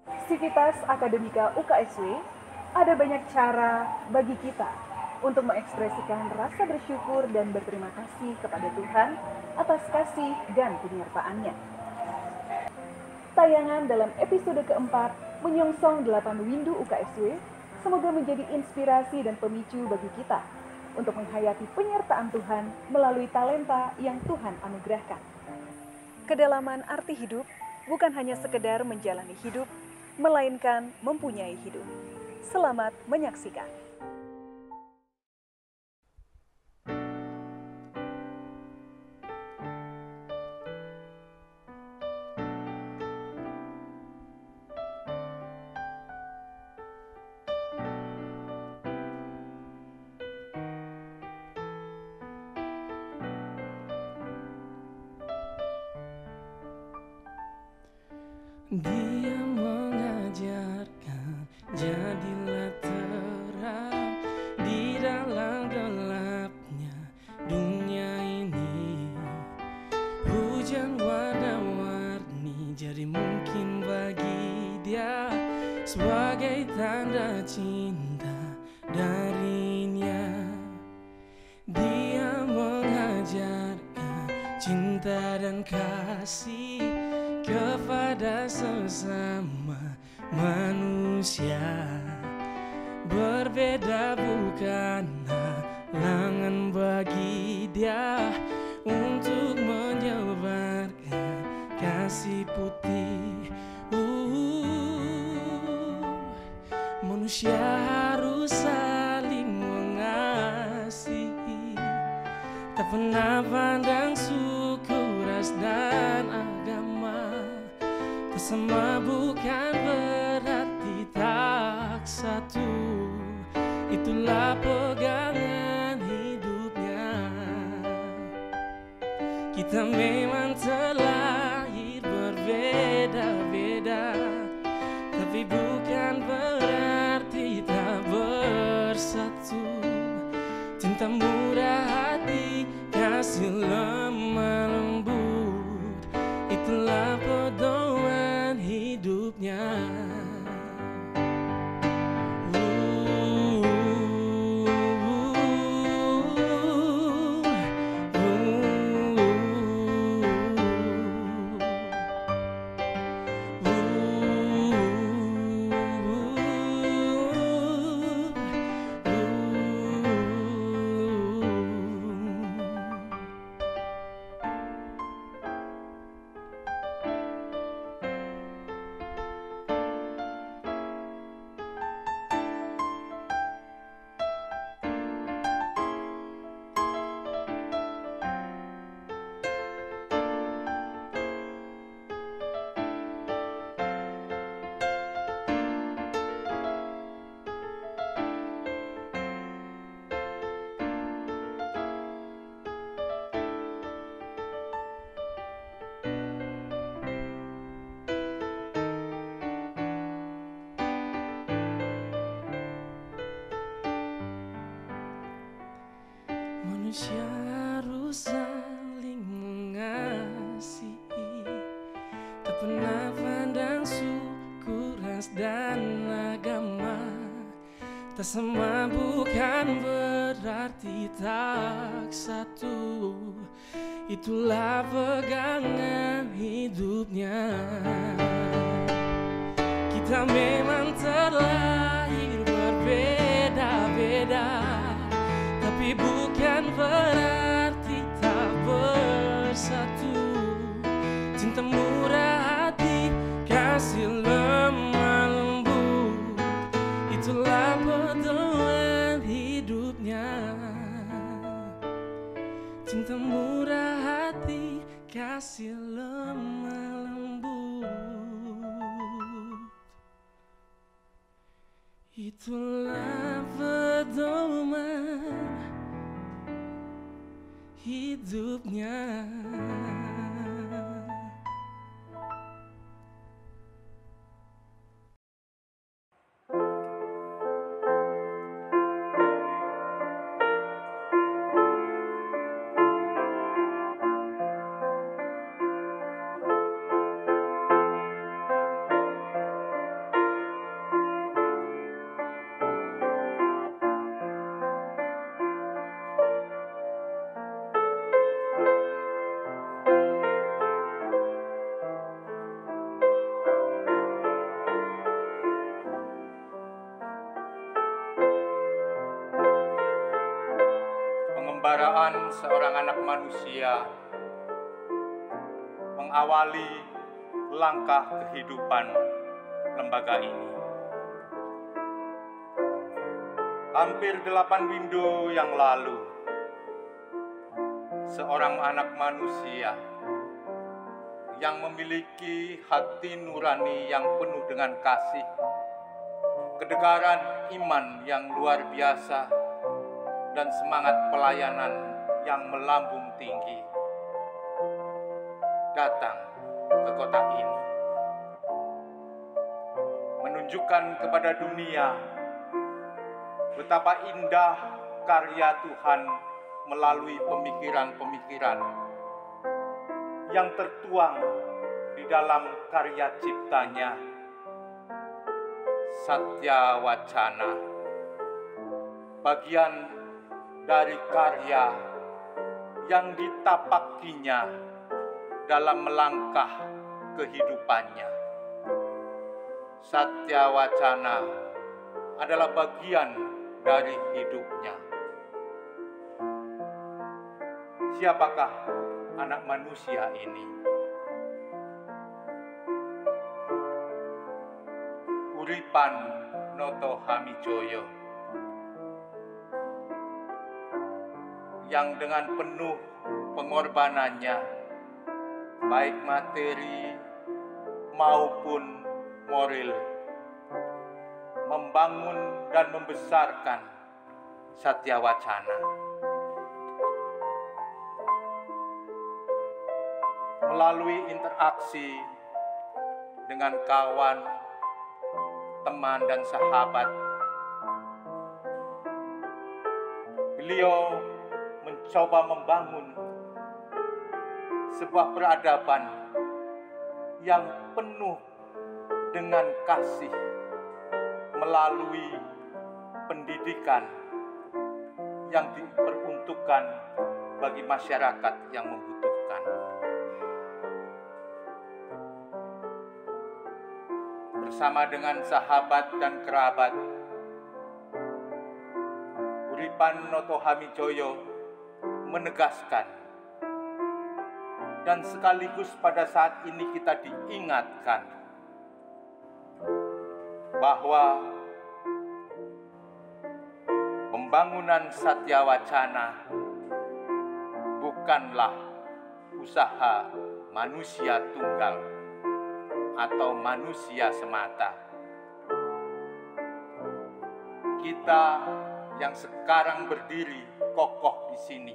Sivitas Akademika UKSW, ada banyak cara bagi kita untuk mengekspresikan rasa bersyukur dan berterima kasih kepada Tuhan atas kasih dan penyertaannya. Tayangan dalam episode keempat, menyongsong 8 Windu UKSW, semoga menjadi inspirasi dan pemicu bagi kita untuk menghayati penyertaan Tuhan melalui talenta yang Tuhan anugerahkan. Kedalaman arti hidup bukan hanya sekedar menjalani hidup, melainkan mempunyai hidup. Selamat menyaksikan. Dia mengajarkan, jadilah terang di dalam gelapnya dunia ini. Hujan warna-warni jadi mungkin bagi dia sebagai tanda cinta darinya. Dia mengajarkan cinta dan kasih kepada sesama manusia. Berbeda bukan halangan bagi dia untuk menyebarkan kasih putih. Manusia harus saling mengasihi, tak pernah pandang suku, ras dan agama. Bersama bukan berarti tak satu, itulah pegangan hidupnya. Kita memang terlahir berbeda-beda, tapi bukan berarti tak bersatu. Cinta murah hati, kasih lemah lembut, itulah pedoman hidupnya. Manusia harus saling mengasihi, tak pernah pandang suku, ras dan agama. Tak sama bukan berarti tak satu, itulah pegangan hidupnya. Kita memang terlahir berbeda-beda, tapi bukan berarti tak bersatu. Cinta murah hati, kasih lemah lembut, itulah pedoman hidupnya. Cinta murah hati, kasih lemah lembut, itulah pedoman hidupnya. Iman seorang anak manusia mengawali langkah kehidupan lembaga ini. Hampir 8 windu yang lalu, seorang anak manusia yang memiliki hati nurani yang penuh dengan kasih, kedegaran iman yang luar biasa, dan semangat pelayanan yang melambung tinggi, datang ke kota ini, menunjukkan kepada dunia betapa indah karya Tuhan melalui pemikiran-pemikiran yang tertuang di dalam karya ciptanya, Satya Wacana, bagian dari karya yang ditapakinya dalam melangkah kehidupannya. Satya Wacana adalah bagian dari hidupnya. Siapakah anak manusia ini? Uripan Noto Hamijoyo, yang dengan penuh pengorbanannya, baik materi maupun moral, membangun dan membesarkan Satya Wacana. Melalui interaksi dengan kawan, teman, dan sahabat, beliau mencoba membangun sebuah peradaban yang penuh dengan kasih melalui pendidikan yang diperuntukkan bagi masyarakat yang membutuhkan. Bersama dengan sahabat dan kerabat, Uripan Noto Hamijoyo menegaskan, dan sekaligus pada saat ini kita diingatkan bahwa pembangunan Satya Wacana bukanlah usaha manusia tunggal atau manusia semata. Kita yang sekarang berdiri kokoh di sini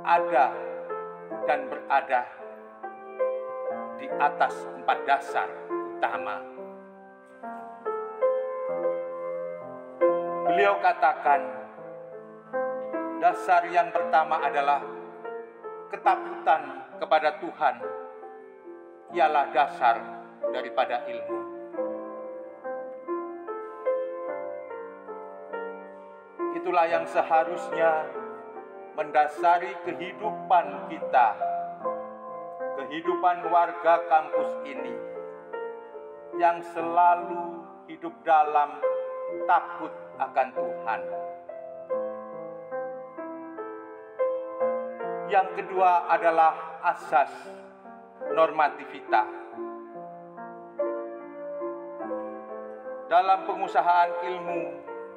ada dan berada di atas 4 dasar utama. Beliau katakan, dasar yang pertama adalah ketakutan kepada Tuhan, ialah dasar daripada ilmu. Itulah yang seharusnya mendasari kehidupan kita, kehidupan warga kampus ini, yang selalu hidup dalam takut akan Tuhan. Yang kedua adalah asas normativitas. Dalam pengusahaan ilmu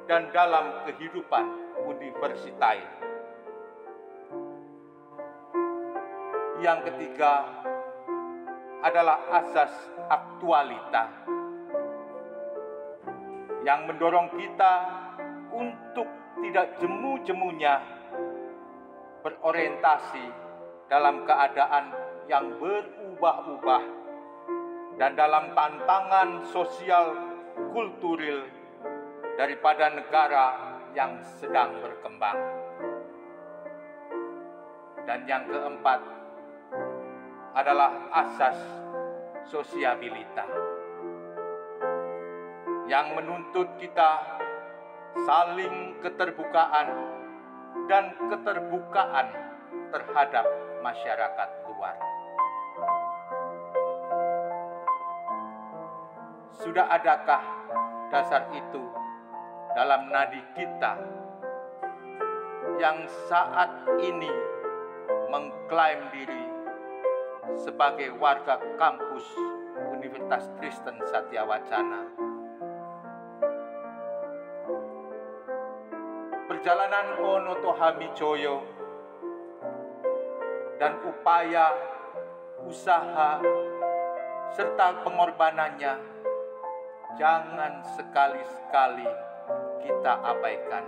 dan dalam kehidupan universitas. Yang ketiga adalah asas aktualitas yang mendorong kita untuk tidak jemu-jemunya berorientasi dalam keadaan yang berubah-ubah dan dalam tantangan sosial kulturil daripada negara yang sedang berkembang. Dan yang keempat adalah asas sosiabilitas yang menuntut kita saling keterbukaan dan keterbukaan terhadap masyarakat luar. Sudah adakah dasar itu dalam nadi kita yang saat ini mengklaim diri sebagai warga kampus Universitas Kristen Satya Wacana. Perjalanan Onoto Hamijoyo dan upaya, usaha, serta pengorbanannya jangan sekali-sekali kita abaikan.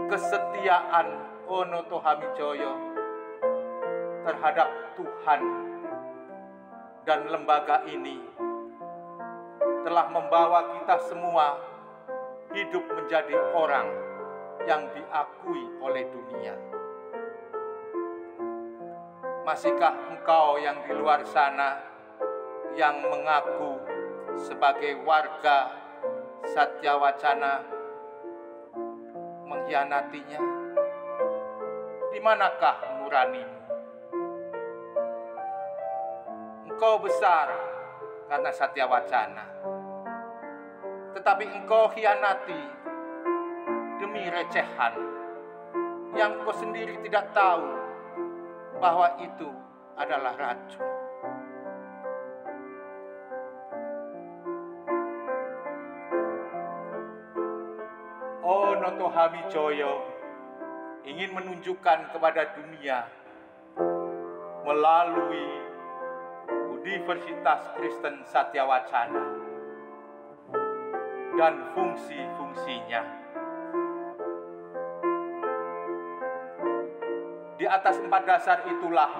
Kesetiaan Onoto Hamijoyo terhadap Tuhan dan lembaga ini telah membawa kita semua hidup menjadi orang yang diakui oleh dunia. Masihkah engkau yang di luar sana yang mengaku sebagai warga Satya Wacana mengkhianatinya? Di manakah nuranimu? Engkau besar karena Satya Wacana, tetapi engkau khianati demi recehan yang engkau sendiri tidak tahu bahwa itu adalah racun. Onoto Hamijoyo ingin menunjukkan kepada dunia melalui Universitas Kristen Satya Wacana dan fungsi-fungsinya. Di atas 4 dasar itulah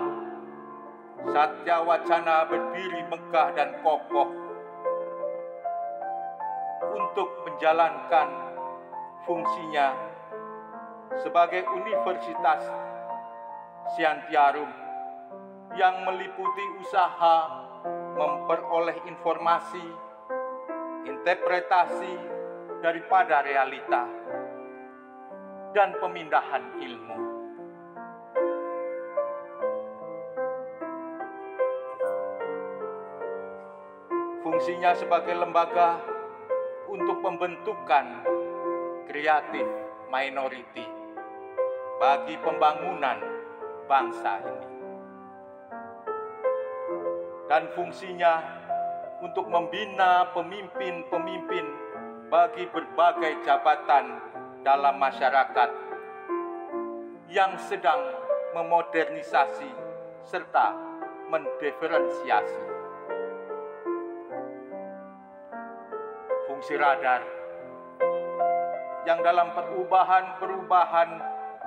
Satya Wacana berdiri megah dan kokoh untuk menjalankan fungsinya sebagai Universitas Syantiarum yang meliputi usaha memperoleh informasi, interpretasi daripada realita, dan pemindahan ilmu. Fungsinya sebagai lembaga untuk pembentukan kreatif minority bagi pembangunan bangsa ini. Dan fungsinya untuk membina pemimpin-pemimpin bagi berbagai jabatan dalam masyarakat yang sedang memodernisasi serta mendiferensiasi. Fungsi radar yang dalam perubahan-perubahan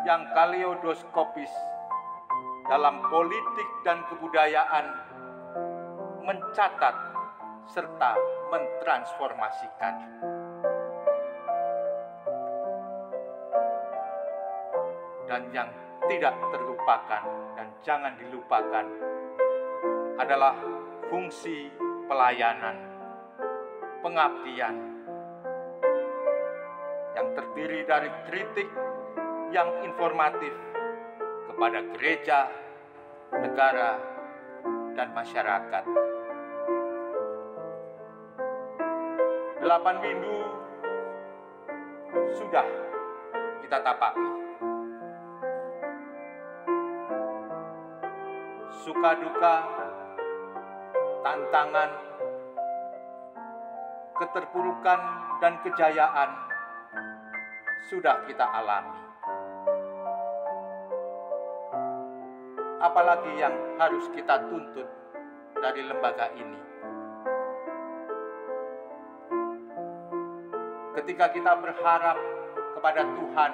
yang kaleidoskopis dalam politik dan kebudayaan mencatat serta mentransformasikan. Dan yang tidak terlupakan dan jangan dilupakan adalah fungsi pelayanan, pengabdian yang terdiri dari kritik yang informatif kepada gereja, negara, dan masyarakat. 8 minggu sudah kita tapaki. Suka duka, tantangan, keterpurukan, dan kejayaan sudah kita alami. Apalagi yang harus kita tuntut dari lembaga ini? Ketika kita berharap kepada Tuhan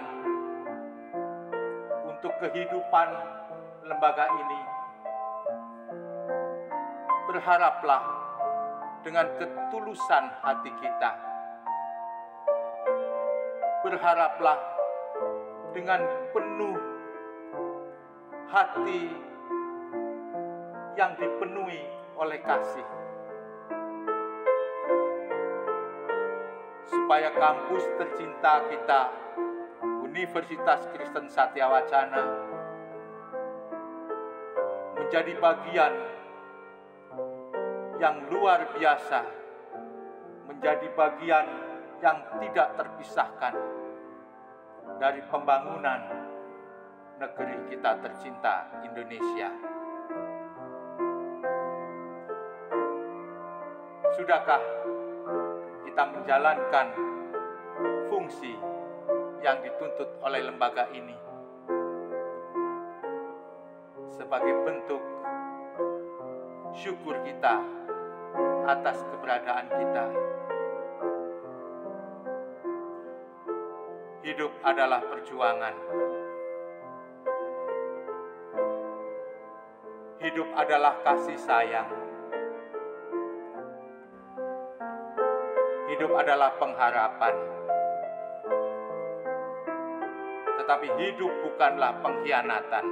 untuk kehidupan lembaga ini, berharaplah dengan ketulusan hati kita. Berharaplah dengan penuh hati yang dipenuhi oleh kasih. Supaya kampus tercinta kita, Universitas Kristen Satya Wacana, menjadi bagian yang luar biasa, menjadi bagian yang tidak terpisahkan dari pembangunan negeri kita tercinta Indonesia. Sudahkah kita menjalankan fungsi yang dituntut oleh lembaga ini sebagai bentuk syukur kita atas keberadaan kita? Hidup adalah perjuangan. Hidup adalah kasih sayang. Hidup adalah pengharapan. Tetapi hidup bukanlah pengkhianatan.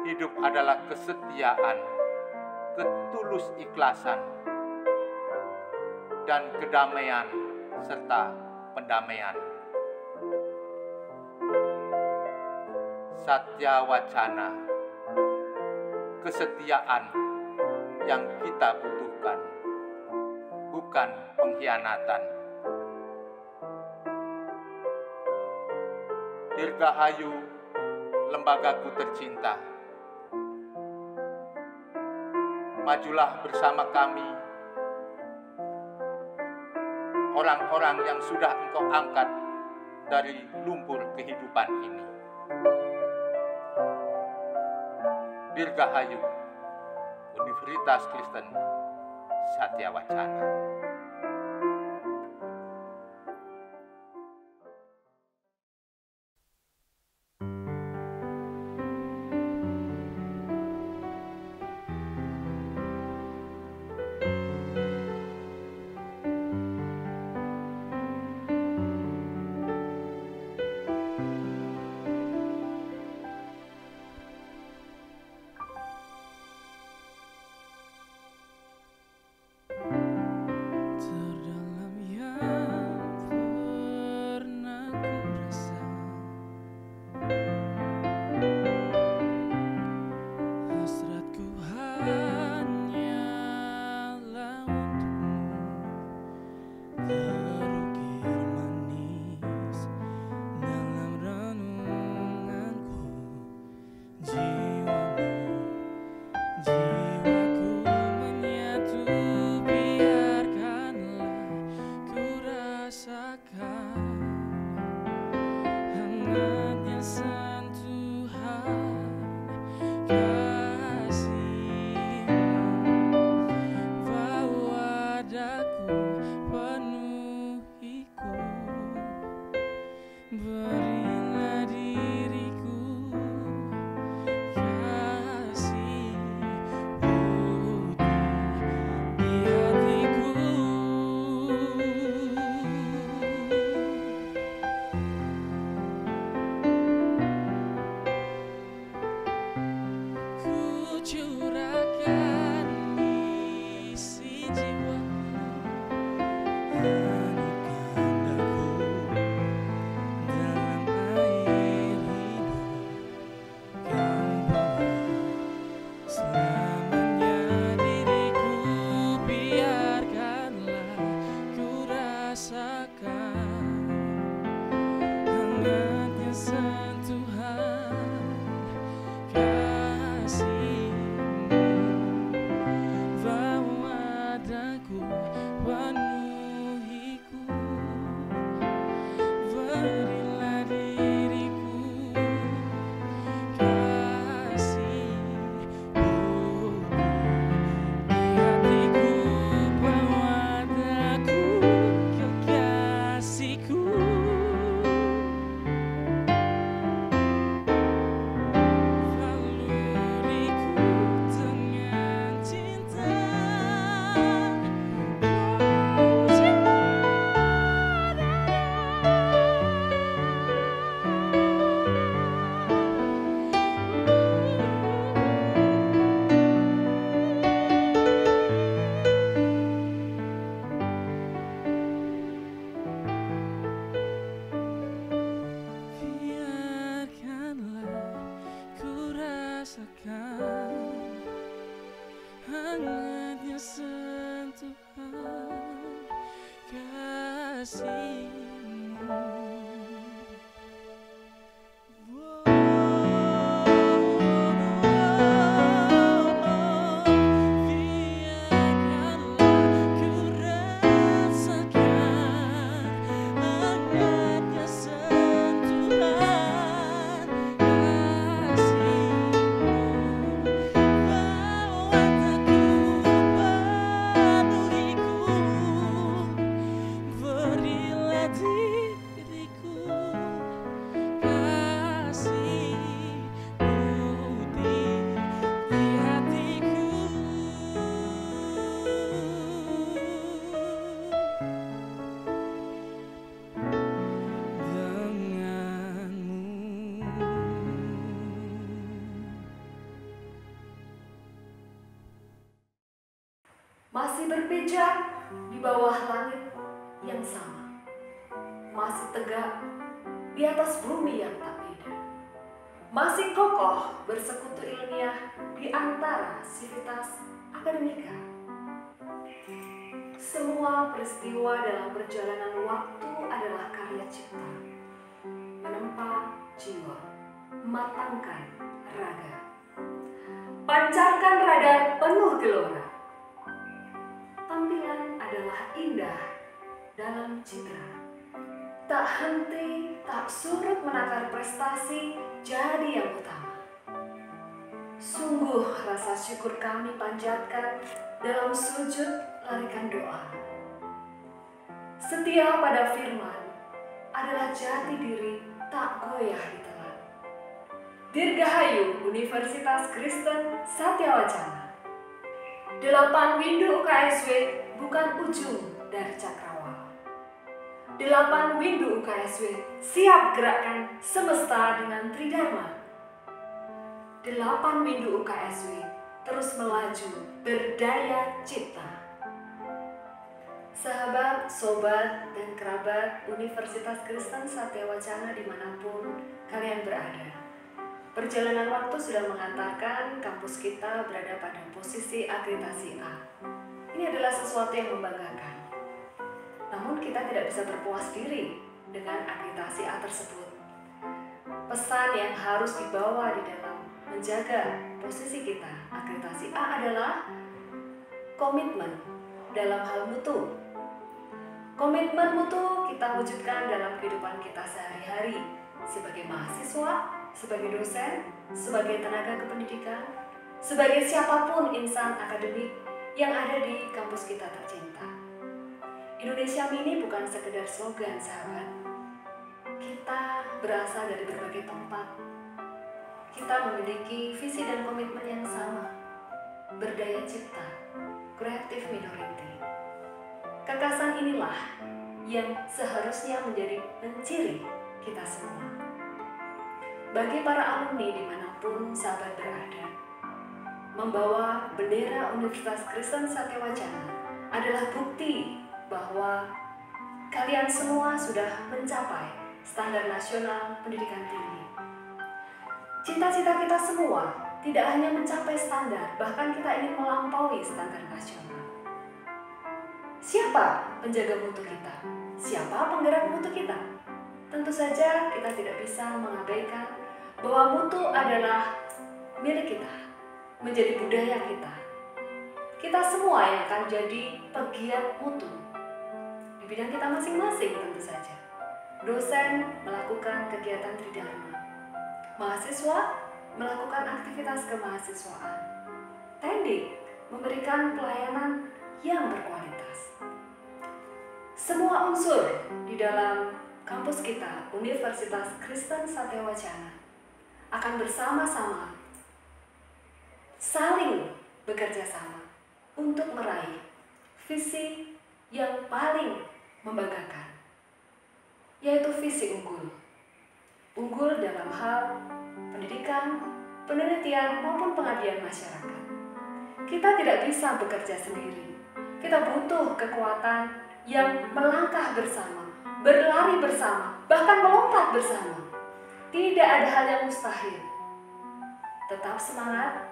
Hidup adalah kesetiaan, ketulus ikhlasan, dan kedamaian serta pendamaian. Satya Wacana, kesetiaan yang kita butuhkan, bukan pengkhianatan. Dirgahayu lembagaku tercinta, majulah bersama kami, orang-orang yang sudah Engkau angkat dari lumpur kehidupan ini. Dirgahayu Universitas Kristen Satya Wacana. Terdalam yang pernah ku rasa, hasratku hanyalah untukmu. Terukir manis dalam renunganku, jiwamu, jiwaku menyatu, biarkanlah ku rasakan hangatnya sentuhan kasih-Mu. Bawa daku penuhiku, berilah diriku kasih putih di hatiku. Ku curahkan isi jiwaku, hanyutkan daku dalam air hidup. Kau bawa selamanya diriku, biarkanlah ku rasakan hangatnya sentuhan kasih-Mu. Bawa daku penuhiku, berilah diriku kasih putih di hatiku. Bawa daku kekasihku, baluriku dengan cinta. Biarkanlah ku rasakan hangatnya sentuhan kasih-Mu. masih berpijak di bawah langit yang sama, masih tegak di atas bumi yang tak beda, masih kokoh bersekutu ilmiah di antara sivitas akademika. Semua peristiwa dalam perjalanan waktu adalah karya cipta, menempa jiwa, matangkan raga, pancarkan radar penuh gelora. Tampilan adalah indah dalam citra, tak henti, tak surut menakar prestasi jadi yang utama. Sungguh rasa syukur kami panjatkan dalam sujud larikan doa. Setia pada firman adalah jati diri tak goyah ditelan. Dirgahayu Universitas Kristen Satyawacana. 8 windu UKSW bukan ujung dari cakrawala. 8 windu UKSW siap gerakkan semesta dengan tridharma. 8 windu UKSW terus melaju berdaya cipta. Sahabat, sobat, dan kerabat Universitas Kristen Satyawacana dimanapun kalian berada, perjalanan waktu sudah mengatakan kampus kita berada pada posisi akreditasi A. Ini adalah sesuatu yang membanggakan. Namun kita tidak bisa berpuas diri dengan akreditasi A tersebut. Pesan yang harus dibawa di dalam menjaga posisi kita akreditasi A adalah komitmen dalam hal mutu. Komitmen mutu kita wujudkan dalam kehidupan kita sehari-hari sebagai mahasiswa, sebagai dosen, sebagai tenaga kependidikan, sebagai siapapun insan akademik yang ada di kampus kita tercinta. Indonesia Mini bukan sekedar slogan, sahabat. Kita berasal dari berbagai tempat. Kita memiliki visi dan komitmen yang sama. Berdaya cipta, creative minority. Kekasan inilah yang seharusnya menjadi penciri kita semua. Bagi para alumni dimanapun sahabat berada, membawa bendera Universitas Kristen Satyawacana adalah bukti bahwa kalian semua sudah mencapai standar nasional pendidikan tinggi. Cita-cita kita semua tidak hanya mencapai standar, bahkan kita ingin melampaui standar nasional. Siapa penjaga mutu kita? Siapa penggerak mutu kita? Tentu saja kita tidak bisa mengabaikan bahwa mutu adalah milik kita, menjadi budaya kita. Kita semua yang akan jadi pegiat mutu di bidang kita masing-masing tentu saja. Dosen melakukan kegiatan tridharma, mahasiswa melakukan aktivitas kemahasiswaan, tendik memberikan pelayanan yang berkualitas. Semua unsur di dalam kampus kita, Universitas Kristen Satyawacana, akan bersama-sama saling bekerja sama untuk meraih visi yang paling membanggakan, yaitu visi unggul. Unggul dalam hal pendidikan, penelitian, maupun pengabdian masyarakat. Kita tidak bisa bekerja sendiri. Kita butuh kekuatan yang melangkah bersama, berlari bersama, bahkan melompat bersama. Tidak ada hal yang mustahil. Tetap semangat,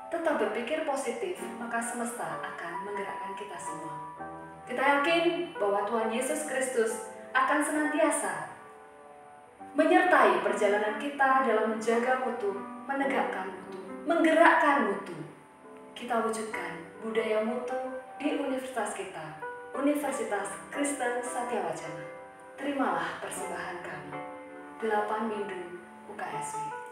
tetap berpikir positif, maka semesta akan menggerakkan kita semua. Kita yakin bahwa Tuhan Yesus Kristus akan senantiasa menyertai perjalanan kita dalam menjaga mutu, menegakkan mutu, menggerakkan mutu. Kita wujudkan budaya mutu di universitas kita, Universitas Kristen Satyawacana. Terimalah persembahan kami, 8 windu UKSW.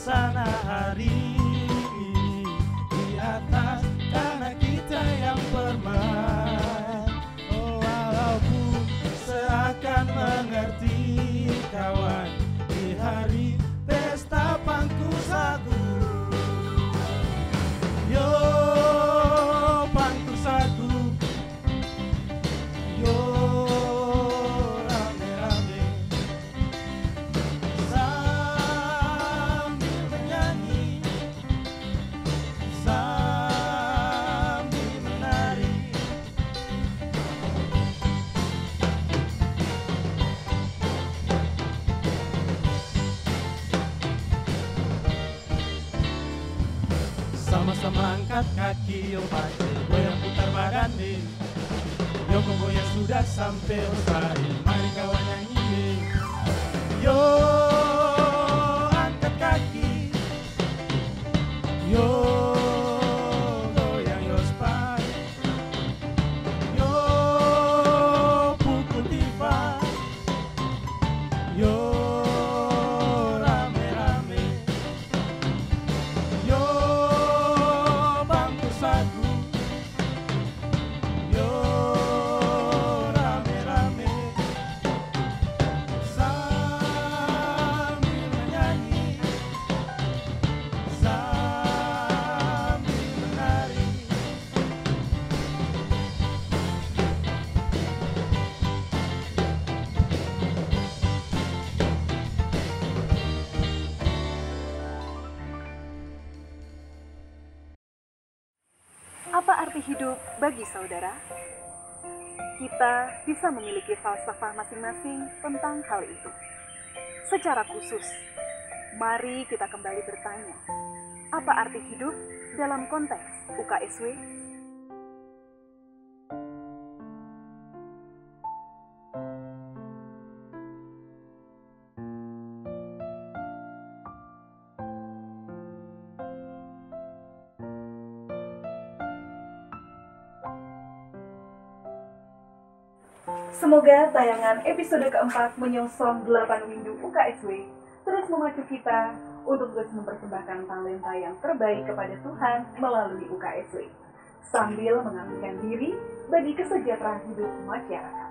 suasana hari ini di atas karena kita yang bermain. Oh, walaupun seakan mengerti kawan di hari pesta pangku sagu. Yo pangku sagu, yo rame-rame sambil menyanyi, sambil menari. Sama-sama angkat kaki, yo pakai goyang putar badan nih. Yo konggo yang sudah sampai usai, mari kawan nyanyi. Yo angkat kaki, yo goyang yo spai, yo pukul tiba, yo rame-rame, yo bangku sagu, yo rame-rame sambil menyanyi, sambil menari. Apa arti hidup bagi saudara? Kita bisa memiliki falsafah masing-masing tentang hal itu. Secara khusus, mari kita kembali bertanya, apa arti hidup dalam konteks UKSW? Semoga tayangan episode keempat menyongsong 8 Windu UKSW terus memacu kita untuk terus mempersembahkan talenta yang terbaik kepada Tuhan melalui UKSW, sambil mengabdikan diri bagi kesejahteraan hidup masyarakat.